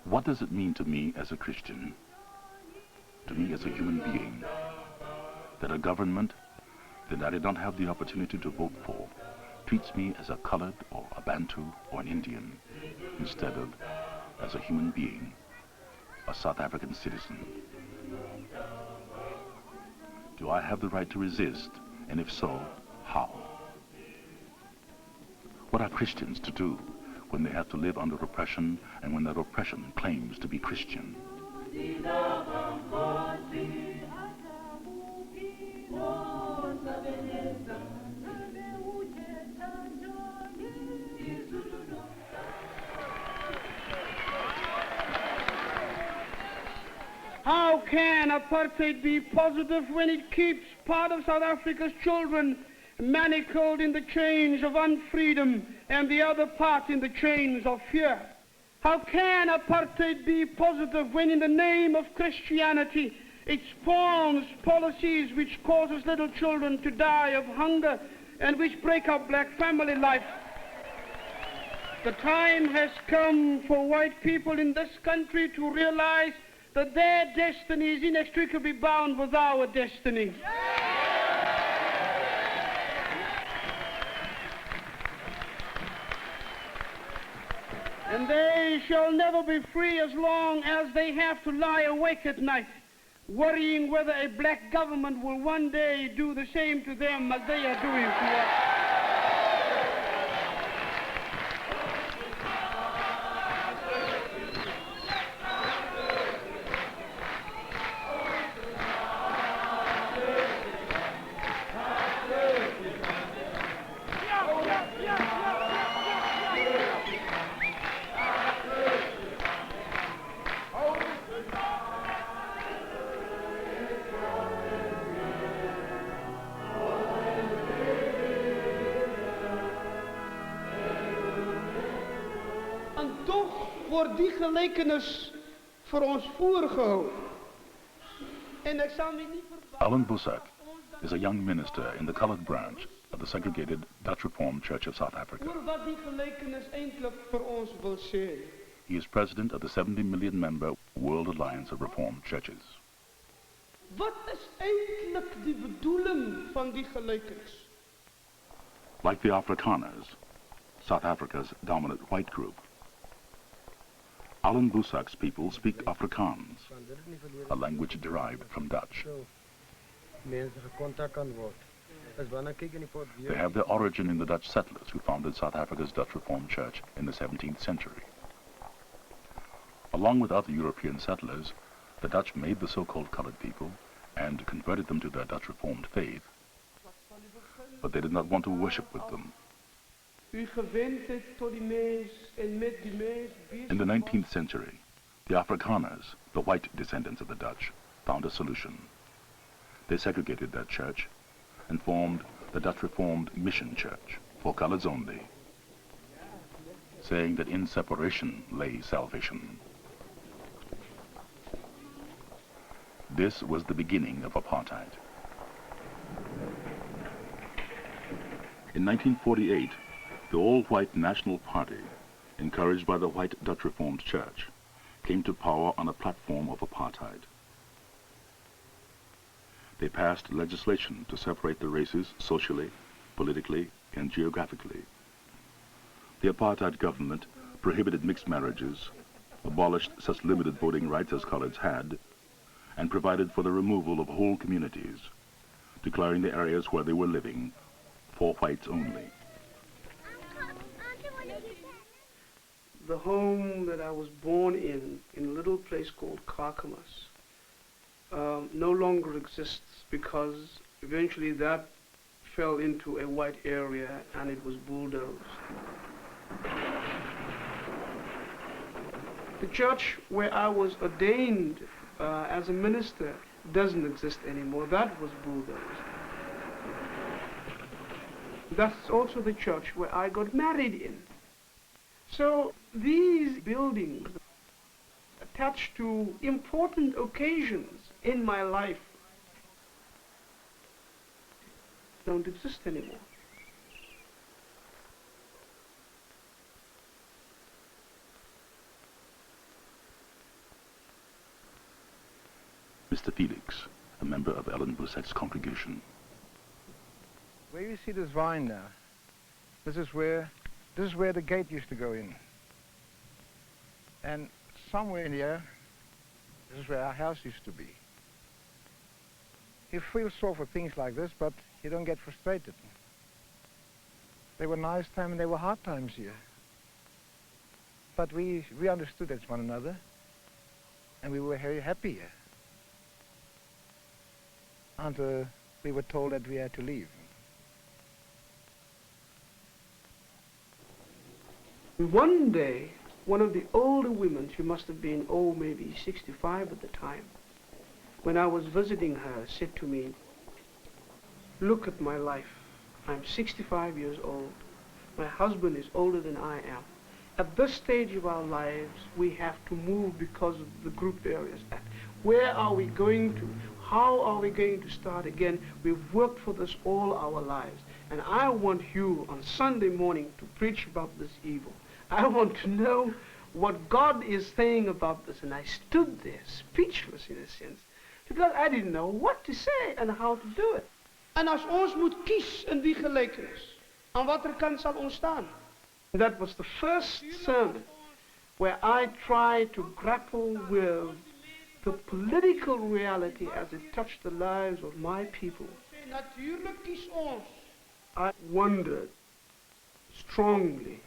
What does it mean to me as a Christian, to me as a human being, that a government that I did not have the opportunity to vote for treats me as a colored or a Bantu or an Indian instead of as a human being, a South African citizen? Do I have the right to resist? And if so, how? What are Christians to do when they have to live under oppression and when that oppression claims to be Christian? How can apartheid be positive when it keeps part of South Africa's children manacled in the chains of unfreedom and the other part in the chains of fear? How can apartheid be positive when in the name of Christianity it spawns policies which causes little children to die of hunger and which break up black family life? The time has come for white people in this country to realize that their destiny is inextricably bound with our destiny. And they shall never be free as long as they have to lie awake at night, worrying whether a black government will one day do the same to them as they are doing to us. Wordt die gelijkenis voor ons voorgehouden. En ik zal me niet verbazen. Allan Boesak is a young minister in the colored branch of the segregated Dutch Reformed Church of South Africa. Hoor wat die gelijkenis eindelijk voor ons wil zeggen. He is president of the 70 million member World Alliance of Reformed Churches. Wat is eindelijk die bedoeling van die gelijkenis? Like the Afrikaners, South Africa's dominant white group, Allan Boesak's people speak Afrikaans, a language derived from Dutch. They have their origin in the Dutch settlers who founded South Africa's Dutch Reformed Church in the 17th century. Along with other European settlers, the Dutch made the so-called colored people and converted them to their Dutch Reformed faith, but they did not want to worship with them. In the 19th century, the Afrikaners, the white descendants of the Dutch, found a solution. They segregated their church and formed the Dutch Reformed Mission Church for coloreds only, saying that in separation lay salvation. This was the beginning of apartheid. In 1948, the all-white National Party, encouraged by the white Dutch Reformed Church, came to power on a platform of apartheid. They passed legislation to separate the races socially, politically, and geographically. The apartheid government prohibited mixed marriages, abolished such limited voting rights as coloreds had, and provided for the removal of whole communities, declaring the areas where they were living for whites only. The home that I was born in a little place called Clackamas, no longer exists because eventually that fell into a white area and it was bulldozed. The church where I was ordained as a minister doesn't exist anymore. That was bulldozed. That's also the church where I got married in. So these buildings attached to important occasions in my life don't exist anymore. Mr. Felix, a member of Allan Boesak's congregation. Where you see this vine now, this is where the gate used to go in. And somewhere in here, this is where our house used to be. You feel sore for things like this, but you don't get frustrated. There were nice times and there were hard times here. But we understood as one another, and we were very happy here. Until we were told that we had to leave. One day, one of the older women, she must have been, maybe 65 at the time, when I was visiting her, said to me, "Look at my life. I'm 65 years old. My husband is older than I am. At this stage of our lives, we have to move because of the group areas act. Where are we going to? How are we going to start again? We've worked for this all our lives. And I want you on Sunday morning to preach about this evil. I want to know what God is saying about this." And I stood there speechless in a sense, because I didn't know what to say and how to do it. En as ons moet kies in die gelijkenis, aan watter kant sal ons staan? That was the first sermon where I tried to grapple with the political reality as it touched the lives of my people. Natuurlijk kies ons. I wondered strongly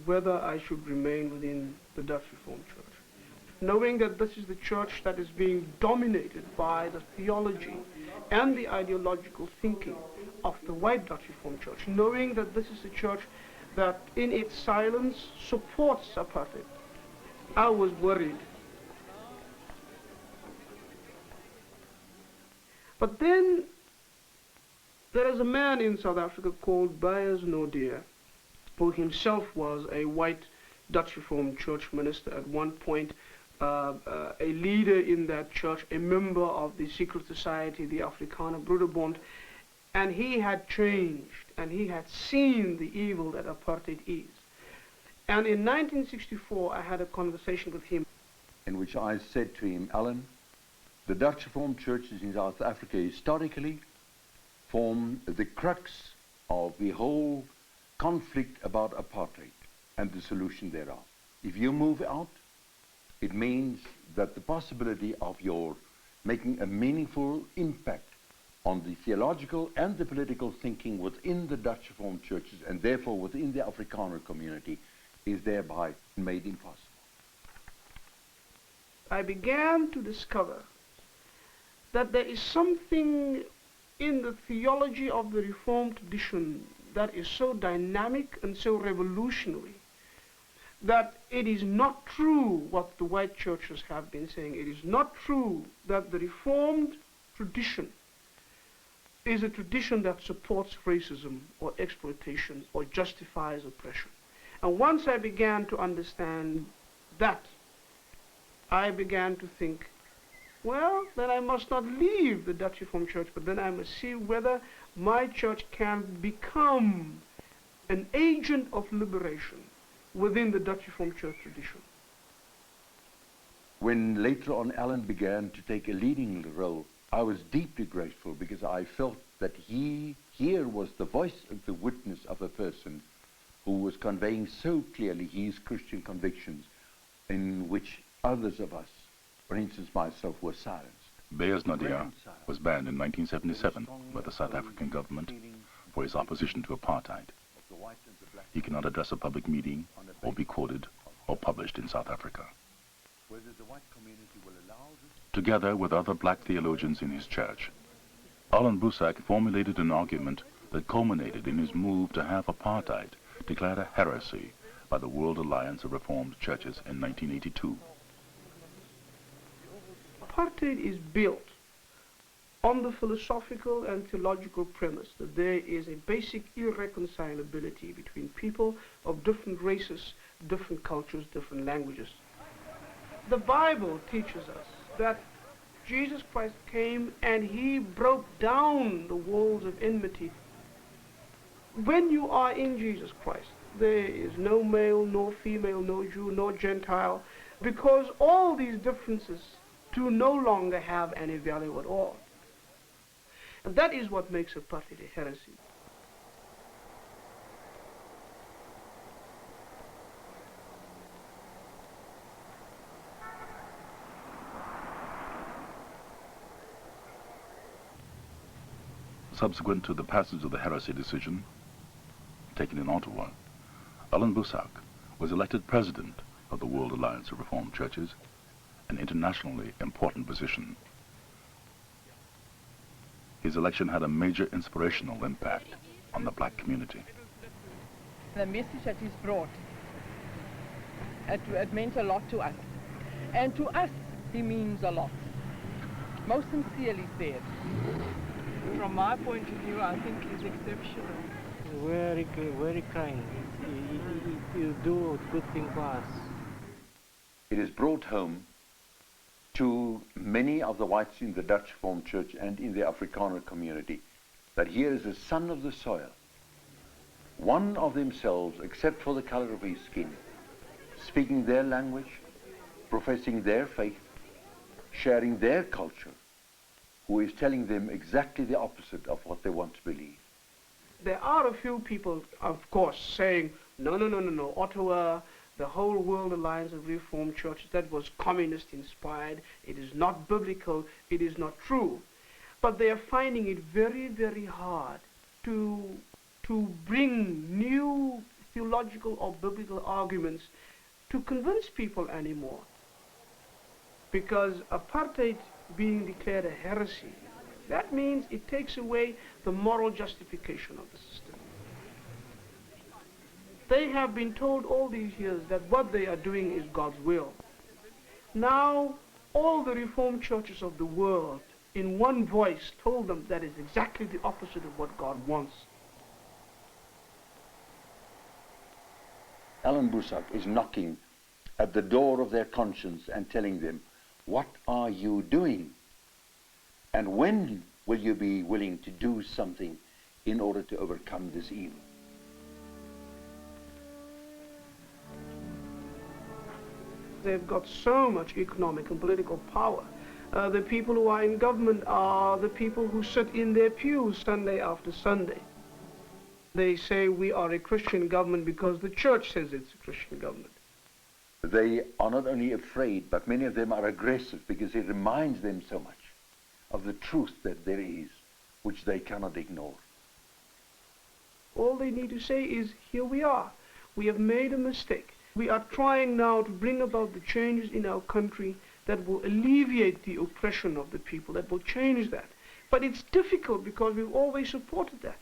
whether I should remain within the Dutch Reformed Church, knowing that this is the church that is being dominated by the theology and the ideological thinking of the white Dutch Reformed Church, knowing that this is a church that in its silence supports apartheid. I was worried. But then there is a man in South Africa called Narrator, who himself was a white Dutch Reformed Church minister at one point, a leader in that church, a member of the secret society, the Afrikaner Broederbond, and he had changed, and he had seen the evil that apartheid is. And in 1964, I had a conversation with him, in which I said to him, "Allan, the Dutch Reformed churches in South Africa historically form the crux of the whole conflict about apartheid and the solution thereof. If you move out, it means that the possibility of your making a meaningful impact on the theological and the political thinking within the Dutch Reformed churches, and therefore within the Afrikaner community, is thereby made impossible." I began to discover that there is something in the theology of the Reformed tradition that is so dynamic and so revolutionary that it is not true what the white churches have been saying. It is not true that the Reformed tradition is a tradition that supports racism or exploitation or justifies oppression. And once I began to understand that, I began to think, well, then I must not leave the Dutch Reformed Church, but then I must see whether my church can become an agent of liberation within the Dutch Reformed Church tradition. When later on Allan began to take a leading role, I was deeply grateful, because I felt that here was the voice of the witness of a person who was conveying so clearly his Christian convictions, in which others of us, for instance myself, were silenced. Beyers Naudé was banned in 1977 by the South African government for his opposition to apartheid. He cannot address a public meeting or be quoted or published in South Africa. Together with other black theologians in his church, Allan Boesak formulated an argument that culminated in his move to have apartheid declared a heresy by the World Alliance of Reformed Churches in 1982. Apartheid is built on the philosophical and theological premise that there is a basic irreconcilability between people of different races, different cultures, different languages. The Bible teaches us that Jesus Christ came and he broke down the walls of enmity. When you are in Jesus Christ, there is no male, nor female, no Jew, nor Gentile, because all these differences to no longer have any value at all. And that is what makes apartheid a heresy. Subsequent to the passage of the heresy decision, taken in Ottawa, Allan Boesak was elected president of the World Alliance of Reformed Churches, an internationally important position. His election had a major inspirational impact on the black community. The message that is brought, it meant a lot to us. And to us, he means a lot. Most sincerely said. From my point of view, I think he's exceptional. Very kind. You do a good thing for us. It is brought home to many of the whites in the Dutch Reformed Church and in the Afrikaner community that here is a son of the soil, one of themselves except for the color of his skin, speaking their language, professing their faith, sharing their culture, who is telling them exactly the opposite of what they want to believe. There are a few people, of course, saying, no, Ottawa, the whole World Alliance of Reformed Churches, that was communist-inspired, it is not biblical, it is not true. But they are finding it very, very hard to bring new theological or biblical arguments to convince people anymore. Because apartheid being declared a heresy, that means it takes away the moral justification of the system. They have been told all these years that what they are doing is God's will. Now, all the Reformed churches of the world, in one voice, told them that is exactly the opposite of what God wants. Allan Boesak is knocking at the door of their conscience and telling them, what are you doing? And when will you be willing to do something in order to overcome this evil? They've got so much economic and political power. The people who are in government are the people who sit in their pews Sunday after Sunday. They say we are a Christian government because the church says it's a Christian government. They are not only afraid, but many of them are aggressive because it reminds them so much of the truth that there is, which they cannot ignore. All they need to say is, here we are. We have made a mistake. We are trying now to bring about the changes in our country that will alleviate the oppression of the people, that will change that. But it's difficult because we've always supported that.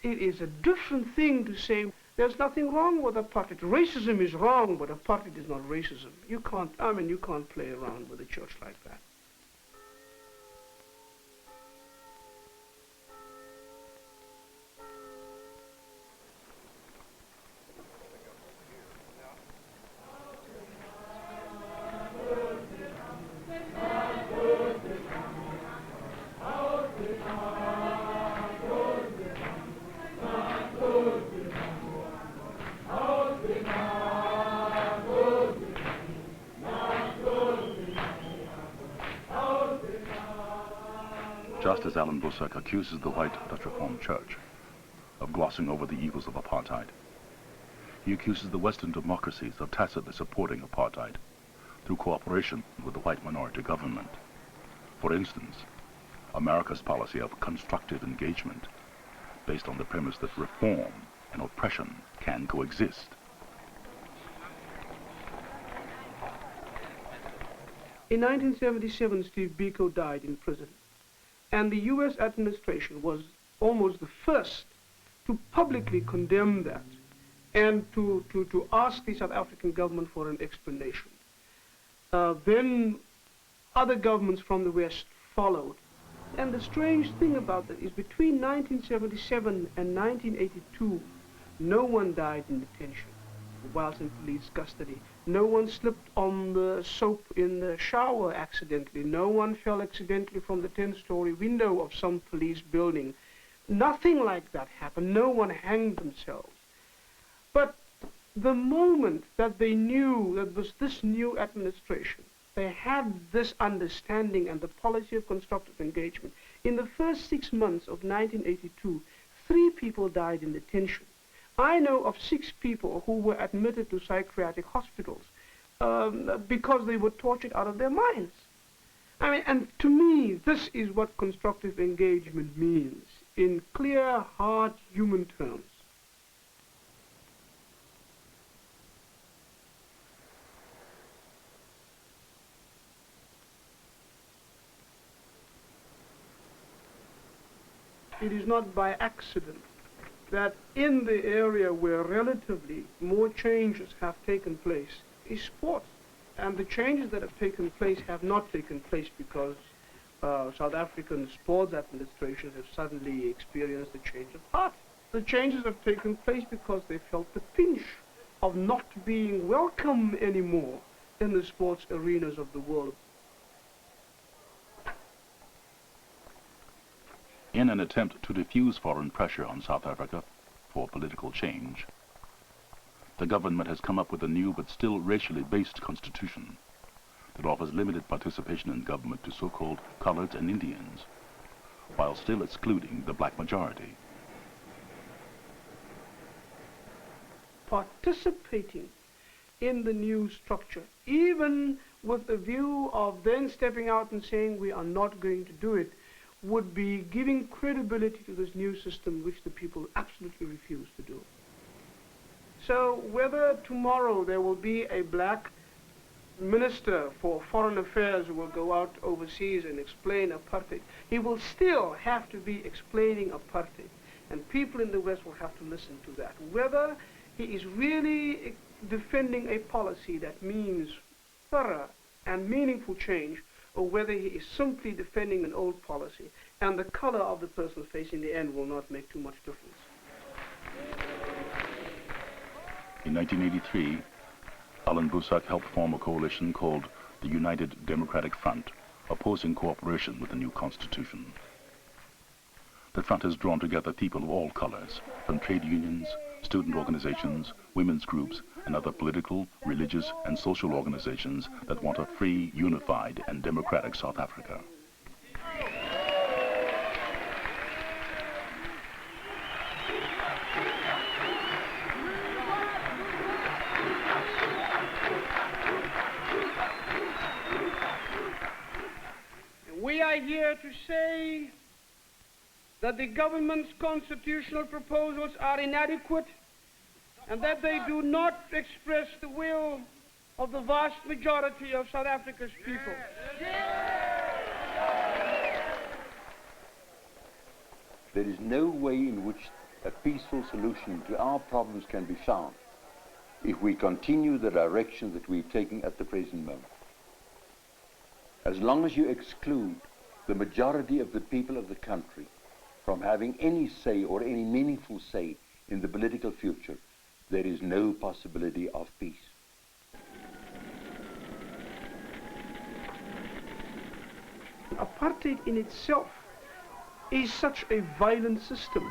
It is a different thing to say, there's nothing wrong with apartheid. Racism is wrong, but apartheid is not racism. You can't play around with a church like that. Just as Allan Boesak accuses the white Dutch Reformed Church of glossing over the evils of apartheid, he accuses the Western democracies of tacitly supporting apartheid through cooperation with the white minority government. For instance, America's policy of constructive engagement based on the premise that reform and oppression can coexist. In 1977, Steve Biko died in prison. And the U.S. administration was almost the first to publicly condemn that and to ask the South African government for an explanation. Then other governments from the West followed. And the strange thing about that is between 1977 and 1982, no one died in detention whilst in police custody. No one slipped on the soap in the shower accidentally. No one fell accidentally from the 10-story window of some police building. Nothing like that happened. No one hanged themselves. But the moment that they knew that was this new administration, they had this understanding and the policy of constructive engagement, in the first 6 months of 1982, 3 people died in detention. I know of 6 people who were admitted to psychiatric hospitals because they were tortured out of their minds. I mean, and to me, this is what constructive engagement means in clear, hard, human terms. It is not by accident that in the area where relatively more changes have taken place is sports. And the changes that have taken place have not taken place because South African sports administrations have suddenly experienced a change of heart. The changes have taken place because they felt the pinch of not being welcome anymore in the sports arenas of the world. In an attempt to diffuse foreign pressure on South Africa for political change, the government has come up with a new but still racially based constitution that offers limited participation in government to so-called colored and Indians, while still excluding the black majority. Participating in the new structure, even with a view of then stepping out and saying we are not going to do it, would be giving credibility to this new system which the people absolutely refuse to do. So whether tomorrow there will be a black minister for foreign affairs who will go out overseas and explain apartheid, he will still have to be explaining apartheid, and people in the West will have to listen to that. Whether he is really defending a policy that means thorough and meaningful change, or whether he is simply defending an old policy, and the color of the person's face in the end will not make too much difference. In 1983, Allan Boesak helped form a coalition called the United Democratic Front, opposing cooperation with the new constitution. The front has drawn together people of all colors, from trade unions, student organizations, women's groups, and other political, religious, and social organizations that want a free, unified, and democratic South Africa. We are here to say that the government's constitutional proposals are inadequate and that they do not express the will of the vast majority of South Africa's people. There is no way in which a peaceful solution to our problems can be found if we continue the direction that we're taking at the present moment. As long as you exclude the majority of the people of the country from having any say or any meaningful say in the political future, there is no possibility of peace. Apartheid in itself is such a violent system.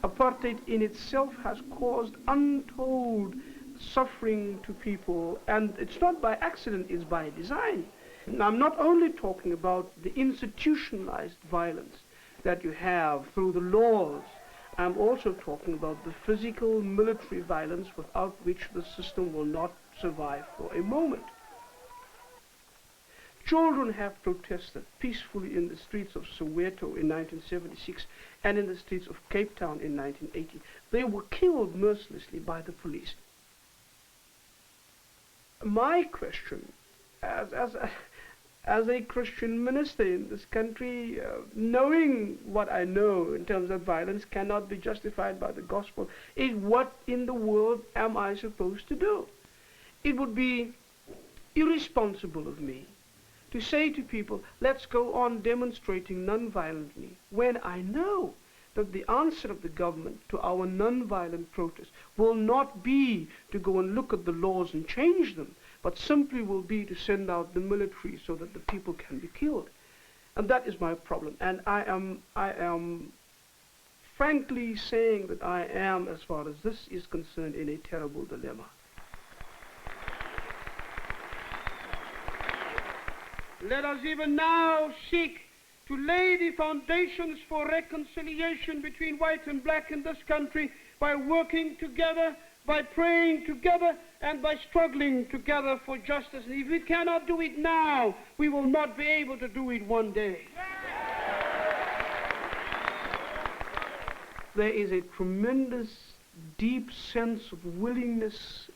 Apartheid in itself has caused untold suffering to people, and it's not by accident, it's by design. Now, I'm not only talking about the institutionalized violence that you have through the laws, I'm also talking about the physical military violence without which the system will not survive for a moment. Children have protested peacefully in the streets of Soweto in 1976 and in the streets of Cape Town in 1980. They were killed mercilessly by the police. My question, as a Christian minister in this country, knowing what I know in terms of violence cannot be justified by the gospel, is what in the world am I supposed to do? It would be irresponsible of me to say to people, let's go on demonstrating non-violently, when I know that the answer of the government to our non-violent protest will not be to go and look at the laws and change them, but simply will be to send out the military so that the people can be killed. And that is my problem. And I am frankly saying that I am, as far as this is concerned, in a terrible dilemma. Let us even now seek to lay the foundations for reconciliation between white and black in this country by working together, by praying together, and by struggling together for justice. And if we cannot do it now, we will not be able to do it one day. There is a tremendous, deep sense of willingness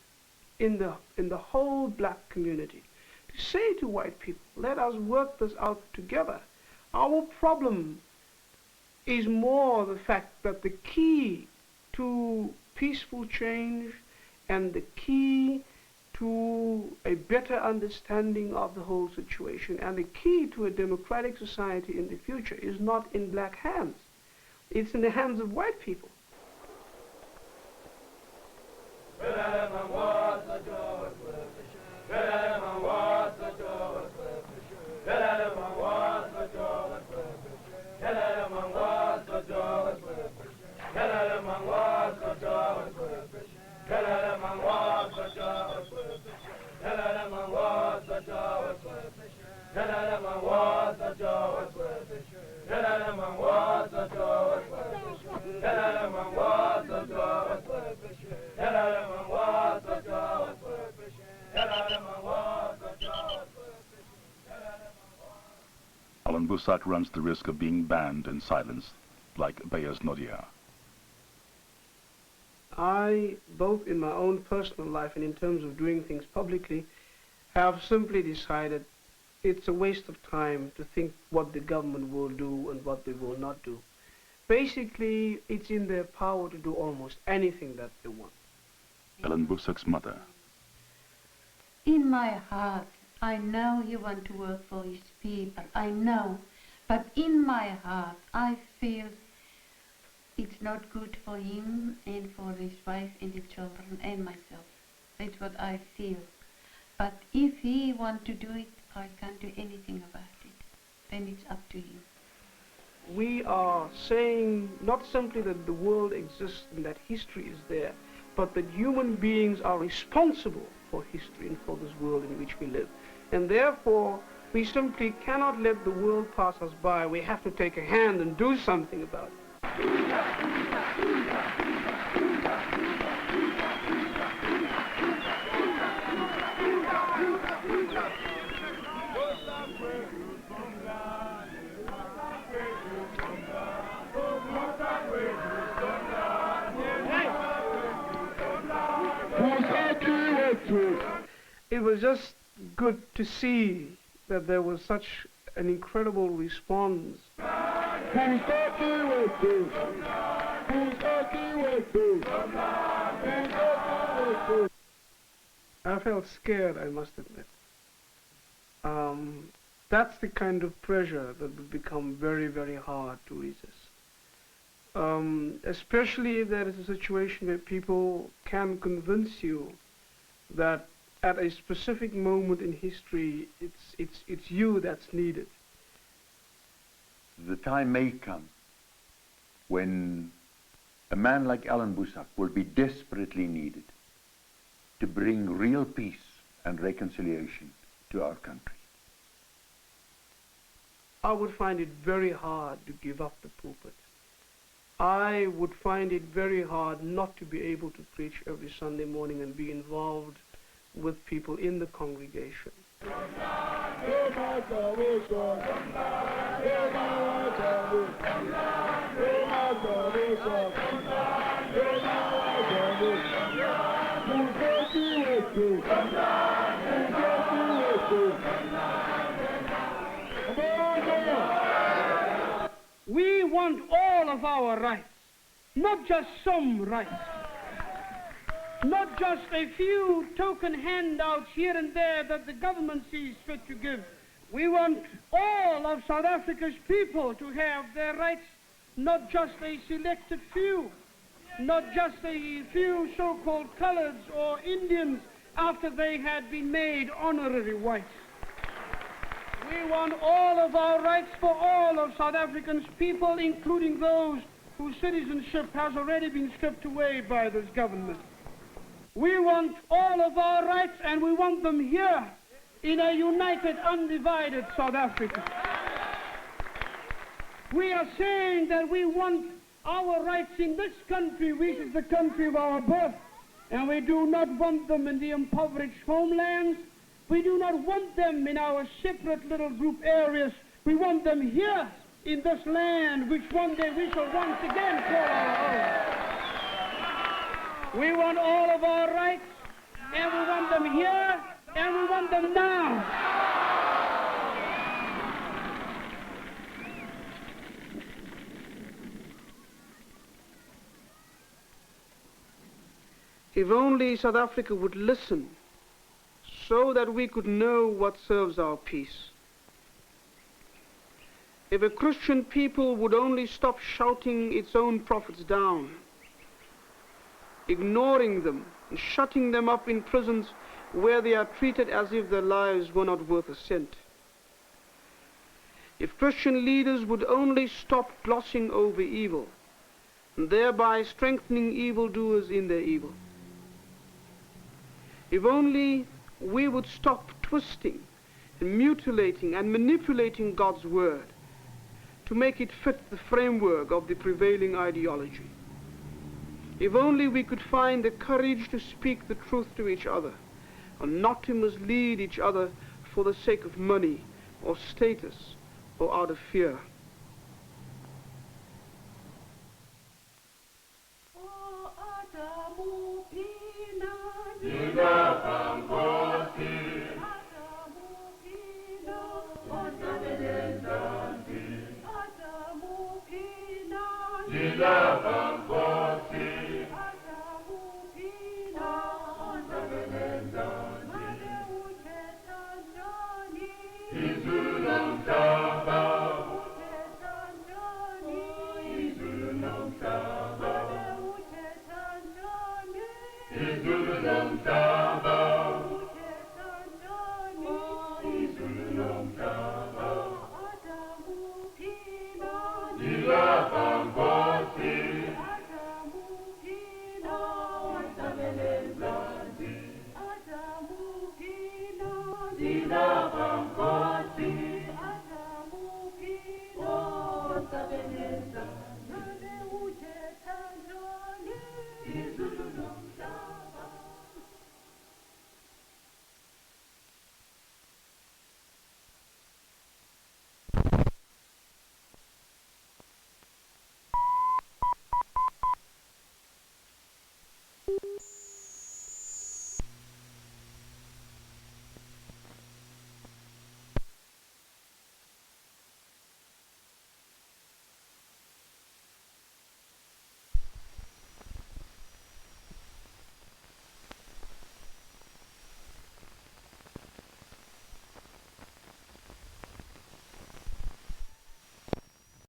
in the whole black community to say to white people, let us work this out together. Our problem is more the fact that the key to peaceful change and the key to a better understanding of the whole situation and the key to a democratic society in the future is not in black hands. It's in the hands of white people. Allan Boesak runs the risk of being banned and silenced, like Beyers Naudé. I, both in my own personal life and in terms of doing things publicly, have simply decided it's a waste of time to think what the government will do and what they will not do. Basically, it's in their power to do almost anything that they want. Allan Boesak's mother. In my heart, I know you want to work for his people, I know. But in my heart, I feel it's not good for him and for his wife and the children and myself. That's what I feel. But if he wants to do it, I can't do anything about it. Then it's up to him. We are saying not simply that the world exists and that history is there, but that human beings are responsible for history and for this world in which we live. And therefore, we simply cannot let the world pass us by. We have to take a hand and do something about it. It was just good to see that there was such an incredible response. I felt scared, I must admit. That's the kind of pressure that would become very, very hard to resist. Especially if there is a situation where people can convince you that at a specific moment in history, it's you that's needed. The time may come when a man like Allan Boesak will be desperately needed to bring real peace and reconciliation to our country. I would find it very hard to give up the pulpit. I would find it very hard not to be able to preach every Sunday morning and be involved with people in the congregation. We want all of our rights, not just some rights. Not just a few token handouts here and there that the government sees fit to give. We want all of South Africa's people to have their rights, not just a selected few, not just a few so-called coloreds or Indians after they had been made honorary whites. We want all of our rights for all of South Africa's people, including those whose citizenship has already been stripped away by this government. We want all of our rights, and we want them here in a united, undivided South Africa. We are saying that we want our rights in this country, which is the country of our birth, and we do not want them in the impoverished homelands. We do not want them in our separate little group areas. We want them here in this land, which one day we shall once again call our own. We want all of our rights, and we want them here, and we want them now. If only South Africa would listen, so that we could know what serves our peace. If a Christian people would only stop shouting its own prophets down, ignoring them and shutting them up in prisons where they are treated as if their lives were not worth a cent. If Christian leaders would only stop glossing over evil, and thereby strengthening evildoers in their evil. If only we would stop twisting and mutilating and manipulating God's word to make it fit the framework of the prevailing ideology. If only we could find the courage to speak the truth to each other and not to mislead each other for the sake of money or status or out of fear. Dina